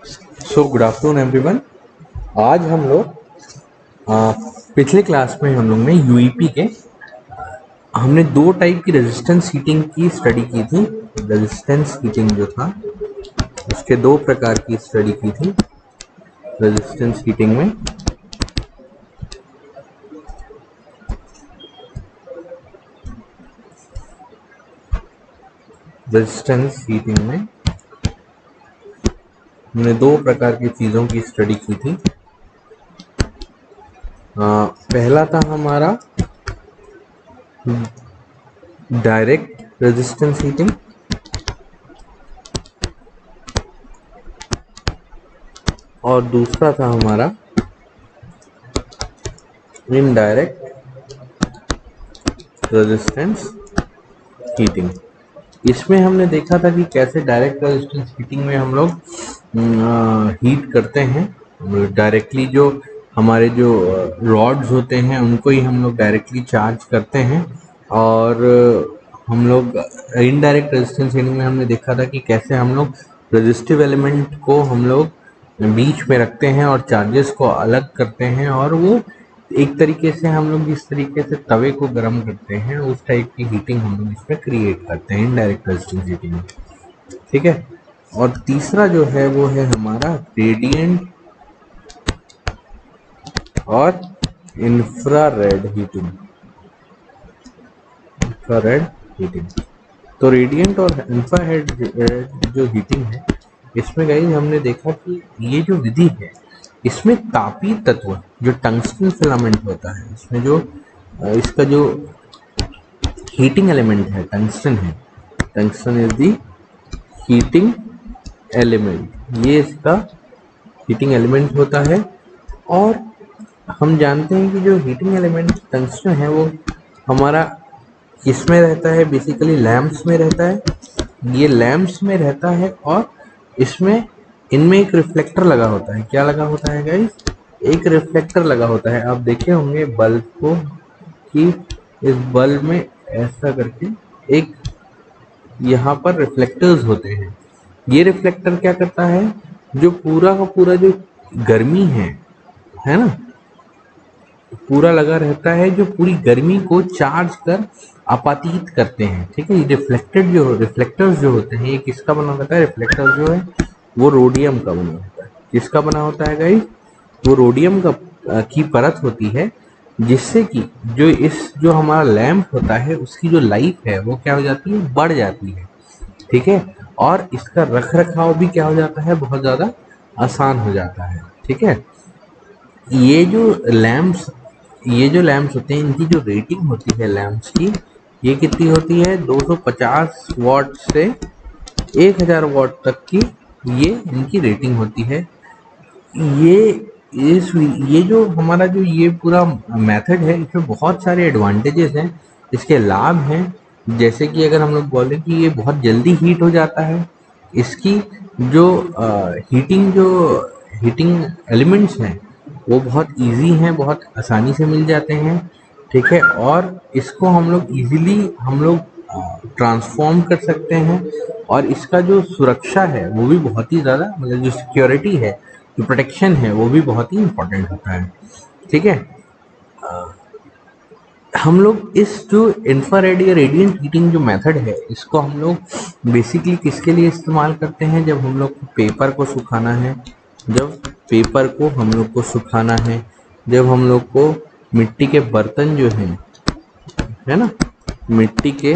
Good afternoon everyone. आज हम लोग पिछले क्लास में हम लोग ने यूईपी के हमने दो टाइप की रेजिस्टेंस हीटिंग की स्टडी की थी। रेजिस्टेंस हीटिंग जो था उसके दो प्रकार की स्टडी की थी। रेजिस्टेंस हीटिंग में हमने दो प्रकार की चीज़ों की स्टडी की थी। पहला था हमारा डायरेक्ट रेजिस्टेंस हीटिंग और दूसरा था हमारा इनडायरेक्ट रेजिस्टेंस हीटिंग। इसमें हमने देखा था कि कैसे डायरेक्ट रेजिस्टेंस हीटिंग में हम लोग हीट करते हैं डायरेक्टली। जो हमारे जो रॉड्स होते हैं उनको ही हम लोग डायरेक्टली चार्ज करते हैं। और हम लोग इनडायरेक्ट रेजिस्टेंस हीटिंग में हमने देखा था कि कैसे हम लोग रेजिस्टिव एलिमेंट को हम लोग बीच में रखते हैं और चार्जेस को अलग करते हैं, और वो एक तरीके से हम लोग जिस तरीके से तवे को गर्म करते हैं उस टाइप की हीटिंग हम लोग इसमें क्रिएट करते हैं इनडायरेक्ट रेजिस्टेंस हीटिंग में। ठीक है। और तीसरा जो है वो है हमारा रेडिएंट और इंफ्रारेड हीटिंग। तो रेडिएंट और इंफ्रारेड जो हीटिंग है, इसमें गाइस हमने देखा कि ये जो विधि है इसमें तापीय तत्व जो टंगस्टन फिलामेंट होता है, इसमें जो इसका जो हीटिंग एलिमेंट है टंगस्टन है। Tungsten is the heating element, ये इसका हीटिंग एलिमेंट होता है। और हम जानते हैं कि जो हीटिंग एलिमेंट टंगस्टन है वो हमारा किसमें रहता है, बेसिकली लैंप्स में रहता है। ये लैंप्स में रहता है और इसमें इनमें एक रिफ्लेक्टर लगा होता है। क्या लगा होता है गाइस? एक रिफ्लेक्टर लगा होता है। आप देखे होंगे बल्ब को कि इस बल्ब में ऐसा करके एक यहाँ पर रिफ्लेक्टर्स होते हैं। ये रिफ्लेक्टर क्या करता है, जो पूरा का पूरा जो गर्मी है ना, पूरा लगा रहता है, जो पूरी गर्मी को चार्ज कर आपातित करते हैं। ठीक है। ये रिफ्लेक्टर्स जो होते हैं ये किसका बना होता है? रिफ्लेक्टर जो है वो रोडियम का बना होता है। किसका बना होता है गाइस? वो रोडियम का की परत होती है, जिससे कि जो हमारा लैंप होता है उसकी जो लाइफ है वो क्या हो जाती है? बढ़ जाती है। ठीक है। और इसका रख रखाव भी क्या हो जाता है? बहुत ज़्यादा आसान हो जाता है। ठीक है। ये जो लैंप्स होते हैं इनकी जो रेटिंग होती है लैंप्स की, ये कितनी होती है? 250 वॉट से 1000 वॉट तक की ये इनकी रेटिंग होती है। ये जो हमारा जो ये पूरा मेथड है इसमें बहुत सारे एडवांटेजेस हैं, इसके लाभ हैं। जैसे कि अगर हम लोग बोलें कि ये बहुत जल्दी हीट हो जाता है, इसकी जो हीटिंग एलिमेंट्स हैं वो बहुत इजी हैं, बहुत आसानी से मिल जाते हैं। ठीक है। और इसको हम लोग ट्रांसफॉर्म कर सकते हैं, और इसका जो सुरक्षा है वो भी बहुत ही ज़्यादा, मतलब जो सिक्योरिटी है, जो प्रोटेक्शन है वो भी बहुत ही इम्पोर्टेंट होता है। ठीक है। हम लोग इस जो इंफ्रारेड या रेडिएंट हीटिंग जो मेथड है इसको हम लोग बेसिकली किसके लिए इस्तेमाल करते हैं? जब हम लोग को पेपर को सुखाना है, जब हम लोग को मिट्टी के बर्तन जो हैं, है ना, मिट्टी के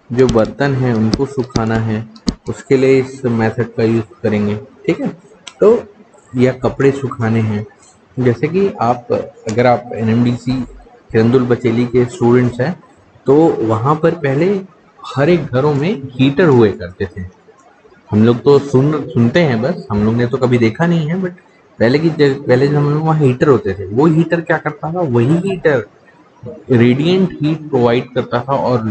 जो बर्तन हैं उनको सुखाना है, उसके लिए इस मेथड का यूज करेंगे। ठीक है। तो या कपड़े सुखाने हैं, जैसे कि अगर आप एनएमडीसी किरंदुल बचेली के स्टूडेंट्स हैं तो वहाँ पर पहले हर एक घरों में हीटर हुए करते थे। हम लोग तो सुनते हैं बस, हम लोग ने तो कभी देखा नहीं है, बट पहले जब हम लोग वहाँ हीटर होते थे, वो हीटर क्या करता था? वही हीटर रेडिएंट हीट प्रोवाइड करता था और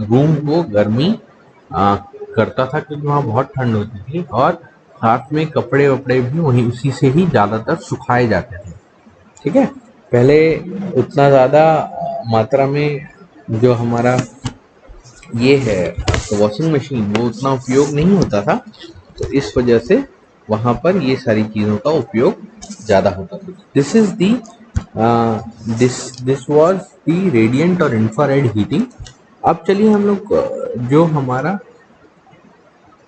रूम को गर्मी करता था, क्योंकि वहाँ बहुत ठंड होती थी। और साथ में कपड़े वपड़े भी वहीं उसी से ही ज़्यादातर सुखाए जाते थे। ठीक है। पहले उतना ज़्यादा मात्रा में जो हमारा ये है वॉशिंग मशीन वो उतना उपयोग नहीं होता था, तो इस वजह से वहां पर ये सारी चीजों का उपयोग ज्यादा होता था। This is the this was the radiant और इंफ्रारेड हीटिंग। अब चलिए हम लोग जो हमारा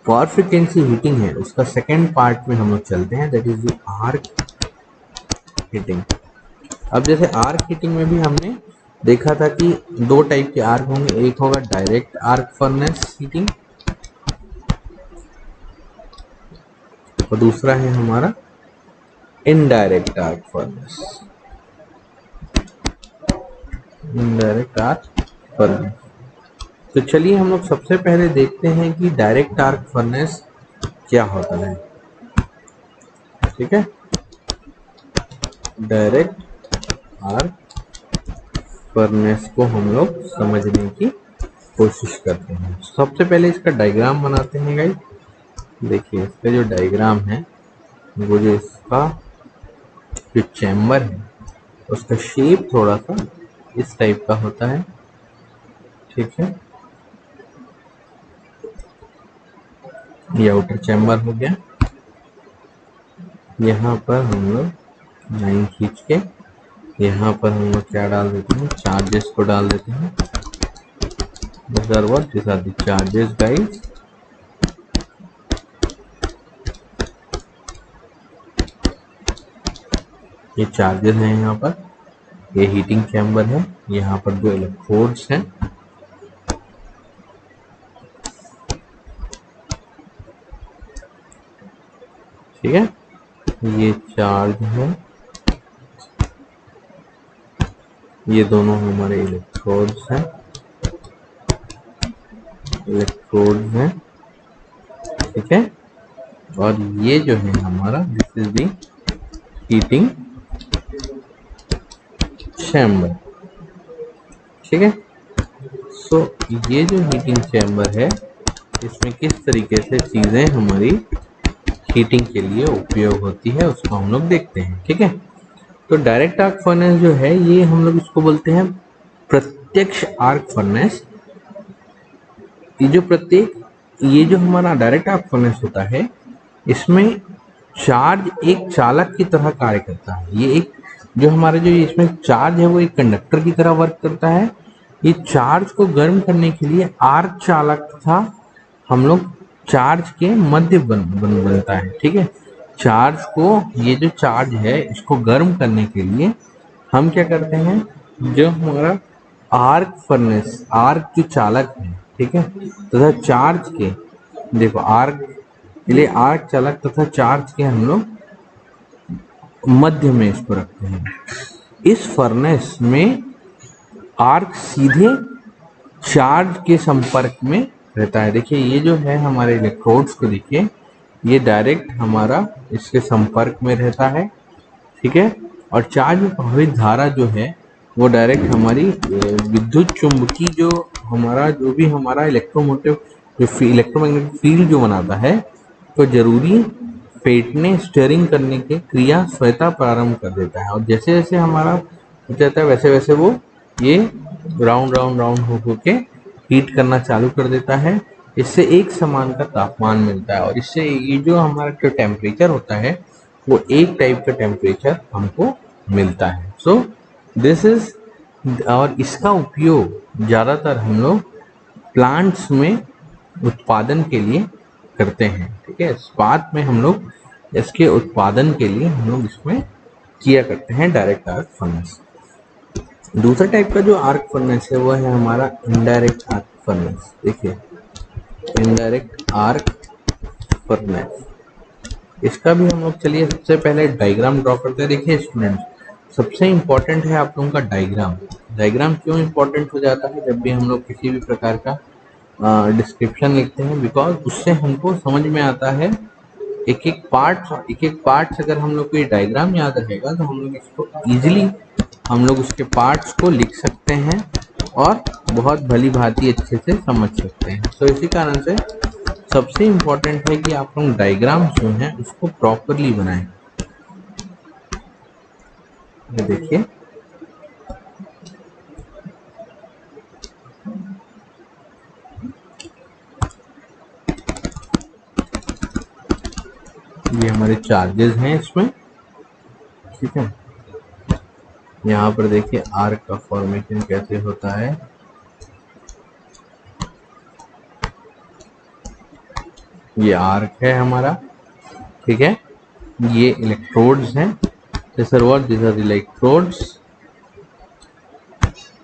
फार फ्रीक्वेंसी हीटिंग है उसका सेकेंड पार्ट में हम लोग चलते हैं, that is the arc heating. अब जैसे आर्क हीटिंग में भी हमने देखा था कि दो टाइप के आर्क होंगे, एक होगा डायरेक्ट आर्क फर्नेस हीटिंग और दूसरा है हमारा indirect arc furnace. Indirect arc furnace, तो चलिए हम लोग सबसे पहले देखते हैं कि डायरेक्ट आर्क फर्नेस क्या होता है। ठीक है, डायरेक्ट आर्क फर्नेस को हम लोग समझने की कोशिश करते हैं। सबसे पहले इसका डायग्राम बनाते हैं गाइस। देखिए इसका जो डायग्राम है वो जो इसका जो चैम्बर है उसका शेप थोड़ा सा इस टाइप का होता है। ठीक है, ये आउटर चैम्बर हो गया। यहाँ पर हम लोग लाइन खींच के यहाँ पर हम लोग क्या डाल देते हैं, चार्जेस को डाल देते हैं। these are the charges guys। ये चार्जेस हैं, यहाँ पर ये हीटिंग चैम्बर है, यहाँ पर दो इलेक्ट्रोड्स हैं। ठीक है, ये चार्ज है, ये दोनों हमारे इलेक्ट्रोड्स हैं, ठीक है। और ये जो है हमारा this is the heating chamber. ठीक है, सो ये जो हीटिंग चैम्बर है इसमें किस तरीके से चीजें हमारी हीटिंग के लिए उपयोग होती है उसको हम लोग देखते हैं। ठीक है, तो डायरेक्ट आर्क फर्नेस जो है ये हम लोग इसको बोलते हैं प्रत्यक्ष आर्क फर्नेस। ये जो हमारा डायरेक्ट आर्क फर्नेस होता है इसमें चार्ज एक चालक की तरह कार्य करता है। ये एक जो हमारा जो इसमें चार्ज है वो एक कंडक्टर की तरह वर्क करता है। ये चार्ज को गर्म करने के लिए आर्क चालक तथा हम लोग चार्ज के मध्य बनता है। ठीक है, चार्ज को ये जो चार्ज है इसको गर्म करने के लिए हम क्या करते हैं, जो हमारा आर्क फर्नेस आर्क जो चालक है, ठीक है, तथा चार्ज के देखो आर्क के लिए आर्क चालक तथा चार्ज के हम लोग मध्य में इसको रखते हैं। इस फर्नेस में आर्क सीधे चार्ज के संपर्क में रहता है। देखिए ये जो है हमारे इलेक्ट्रोड्स को देखिए, ये डायरेक्ट हमारा इसके संपर्क में रहता है। ठीक है, और चार्ज में प्रभावित धारा जो है वो डायरेक्ट हमारी विद्युत चुंबकी जो भी हमारा इलेक्ट्रोमोटिव जो इलेक्ट्रोमैग्नेटिक फील्ड जो बनाता है तो जरूरी फेटने स्टीयरिंग करने के क्रिया स्वतः प्रारंभ कर देता है। और जैसे जैसे हमारा हो जाता है वैसे वैसे वो ये राउंड राउंड राउंड हो के हीट करना चालू कर देता है। इससे एक समान का तापमान मिलता है और इससे ये जो हमारा जो टेम्परेचर होता है वो एक टाइप का टेम्परेचर हमको मिलता है। सो दिस इज, और इसका उपयोग ज़्यादातर हम लोग प्लांट्स में उत्पादन के लिए करते हैं। ठीक है, इस्पात में हम लोग इसके उत्पादन के लिए हम लोग इसमें किया करते हैं डायरेक्ट आर्क फर्नेस। दूसरा टाइप का जो आर्क फर्नेस है वो है हमारा इनडायरेक्ट आर्क फर्नेस। देखिए इनडायरेक्ट आर्क फर्नेस, इसका भी हम लोग चलिए सबसे पहले डायग्राम ड्रॉ करते हैं। देखिए स्टूडेंट्स, सबसे इम्पोर्टेंट है आप लोगों का डायग्राम। डायग्राम क्यों इम्पोर्टेंट हो जाता है जब भी हम लोग किसी भी प्रकार का डिस्क्रिप्शन लिखते हैं, बिकॉज उससे हमको समझ में आता है एक एक पार्ट्स अगर हम लोग को ये डायग्राम याद रहेगा तो हम लोग इसको इजीली हम लोग उसके पार्ट्स को लिख सकते हैं और बहुत भली भांति अच्छे से समझ सकते हैं। तो इसी कारण से सबसे इम्पोर्टेंट है कि आप लोग डायग्राम जो है उसको प्रॉपरली बनाएं। देखिए ये हमारे चार्जेस हैं इसमें, ठीक है। यहाँ पर देखिए आर्क का फॉर्मेशन कैसे होता है। ये आर्क है हमारा, ठीक है। ये इलेक्ट्रोड्स हैं, this are what, this are electrodes,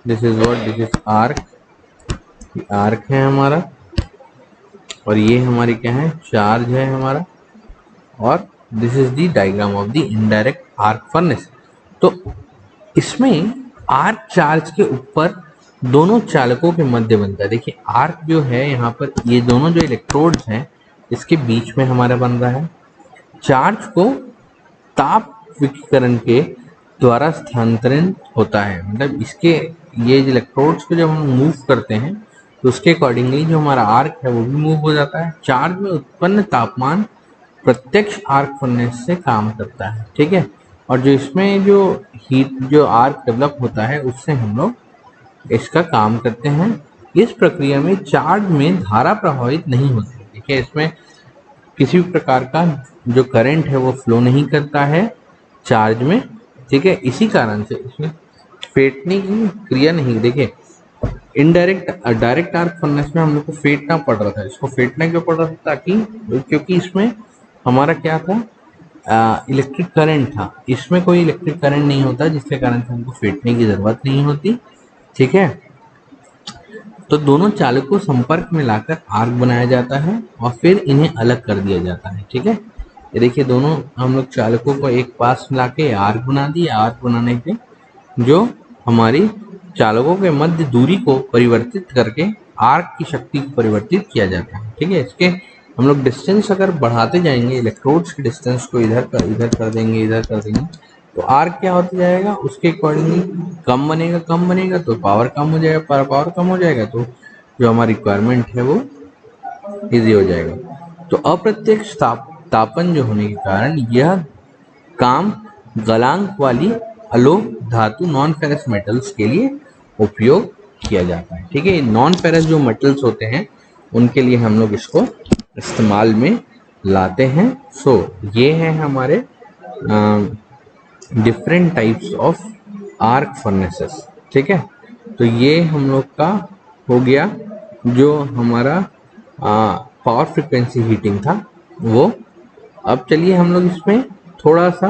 this is what, this is arc, ये आर्क है हमारा। और ये हमारी क्या है, चार्ज है हमारा। और this is the diagram of the indirect arc furnace. तो इसमें आर्क चार्ज के ऊपर दोनों चालकों के मध्य बनता है। देखिए आर्क जो है यहाँ पर, ये दोनों जो इलेक्ट्रोड्स हैं इसके बीच में हमारा बन रहा है। चार्ज को ताप विकिरण के द्वारा स्थानांतरित होता है, मतलब इसके ये इलेक्ट्रोड्स को जब हम मूव करते हैं तो उसके अकॉर्डिंगली जो हमारा आर्क है वो भी मूव हो जाता है। चार्ज में उत्पन्न तापमान प्रत्यक्ष आर्क फर्नेस से काम करता है, ठीक है। और जो इसमें जो हीट जो आर्क डेवलप होता है उससे हम लोग इसका काम करते हैं। इस प्रक्रिया में चार्ज में धारा प्रभावित नहीं होती। देखिए इसमें किसी भी प्रकार का जो करंट है वो फ्लो नहीं करता है चार्ज में, ठीक है। इसी कारण से इसमें फेंटने की क्रिया नहीं। देखिए डायरेक्ट आर्क फर्नेस में हम लोग को फेंटना पड़ रहा था, इसको फेंटना क्यों पड़ रहा था, ताकि क्योंकि इसमें हमारा क्या था, इलेक्ट्रिक करंट था। इसमें कोई इलेक्ट्रिक करंट नहीं होता, जिसके कारण से हमको फेंटने की जरूरत नहीं होती, ठीक है। तो दोनों चालक को संपर्क में लाकर आर्क बनाया जाता है और फिर इन्हें अलग कर दिया जाता है, ठीक है। ये देखिए दोनों हम लोग चालकों को एक पास मिला के आर्क बना दिया। आर्क बनाने से जो हमारी चालकों के मध्य दूरी को परिवर्तित करके आर्क की शक्ति को परिवर्तित किया जाता है, ठीक है। इसके हम लोग डिस्टेंस अगर बढ़ाते जाएंगे, इलेक्ट्रोड्स के डिस्टेंस को इधर कर देंगे, तो आर्क क्या होता जाएगा, उसके अकॉर्डिंगली कम बनेगा तो पावर कम हो जाएगा, पावर कम हो जाएगा तो जो हमारी रिक्वायरमेंट है वो इजी हो जाएगा। तो अप्रत्यक्ष तापन जो होने के कारण यह काम गलांक वाली अलोह धातु नॉन फेरस मेटल्स के लिए उपयोग किया जाता है, ठीक है। नॉन फेरस जो मेटल्स होते हैं उनके लिए हम लोग इसको इस्तेमाल में लाते हैं। सो ये है हमारे different types of arc furnaces, ठीक है। तो ये हम लोग का हो गया जो हमारा पावर फ्रिक्वेंसी हीटिंग था वो। अब चलिए हम लोग इसमें थोड़ा सा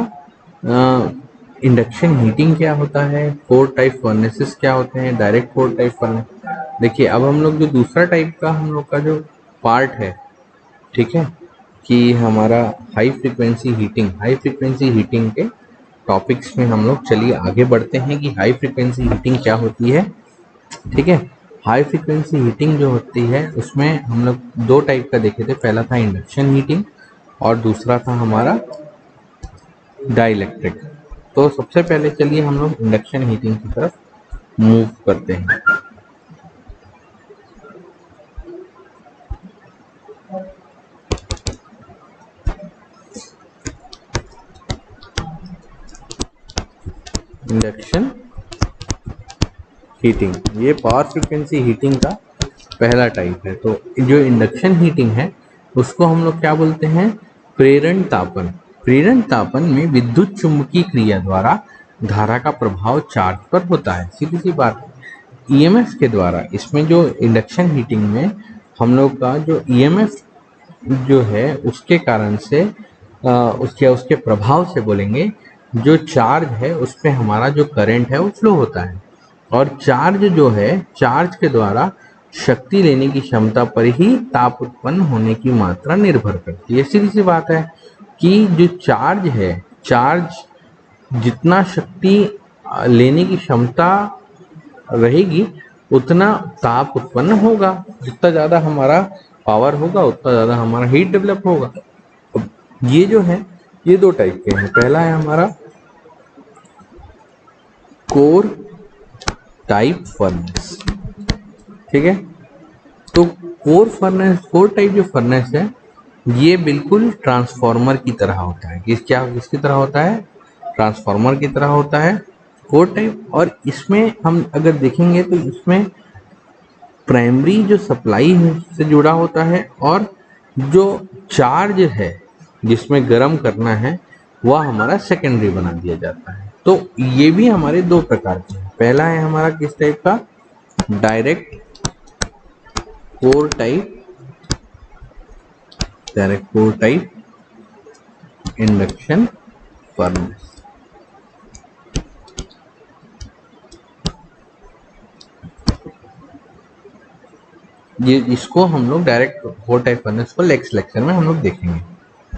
इंडक्शन हीटिंग क्या होता है, फोर टाइप फर्नेसेस क्या होते हैं, डायरेक्ट फोर टाइप फर्नेस। देखिए अब हम लोग जो दूसरा टाइप का हम लोग का जो पार्ट है, ठीक है, कि हमारा हाई फ्रिक्वेंसी हीटिंग के टॉपिक्स में हम लोग चलिए आगे बढ़ते हैं कि हाई फ्रिक्वेंसी हीटिंग क्या होती है, ठीक है। हाई फ्रिक्वेंसी हीटिंग जो होती है उसमें हम लोग दो टाइप का देखे थे। पहला था इंडक्शन हीटिंग और दूसरा था हमारा डाइलेक्ट्रिक। तो सबसे पहले चलिए हम लोग इंडक्शन हीटिंग की तरफ मूव करते हैं। इंडक्शन हीटिंग ये पावर फ्रिक्वेंसी हीटिंग का पहला टाइप है। तो जो इंडक्शन हीटिंग है उसको हम लोग क्या बोलते हैं, प्रेरण तापन। प्रेरण तापन में विद्युत चुम्बकीय क्रिया द्वारा धारा का प्रभाव चार्ज पर होता है। सीधी सी बात, ईएमएफ के द्वारा। इसमें जो इंडक्शन हीटिंग में हम लोग का जो ईएमएफ जो है उसके कारण से उसके प्रभाव से बोलेंगे, जो चार्ज है उस पर हमारा जो करंट है वो फ्लो होता है। और चार्ज जो है, चार्ज के द्वारा शक्ति लेने की क्षमता पर ही ताप उत्पन्न होने की मात्रा निर्भर करती है। सीधी सी बात है कि जो चार्ज है, चार्ज जितना शक्ति लेने की क्षमता रहेगी उतना ताप उत्पन्न होगा। जितना ज़्यादा हमारा पावर होगा उतना ज़्यादा हमारा हीट डेवलप होगा। ये जो है ये दो टाइप के हैं। पहला है हमारा कोर टाइप फर्नेस, ठीक है। तो कोर टाइप जो फर्नेस है ये बिल्कुल ट्रांसफार्मर की तरह होता है। किसकी तरह होता है, ट्रांसफार्मर की तरह होता है कोर टाइप। और इसमें हम अगर देखेंगे तो इसमें प्राइमरी जो सप्लाई से जुड़ा होता है और जो चार्ज है जिसमें गर्म करना है वह हमारा सेकेंडरी बना दिया जाता है। तो ये भी हमारे दो प्रकार के हैं। पहला है हमारा किस टाइप का, direct core type induction furnace. ये इसको हम लोग डायरेक्ट कोर टाइप फर्नेस को नेक्स्ट लेक्चर में हम लोग देखेंगे।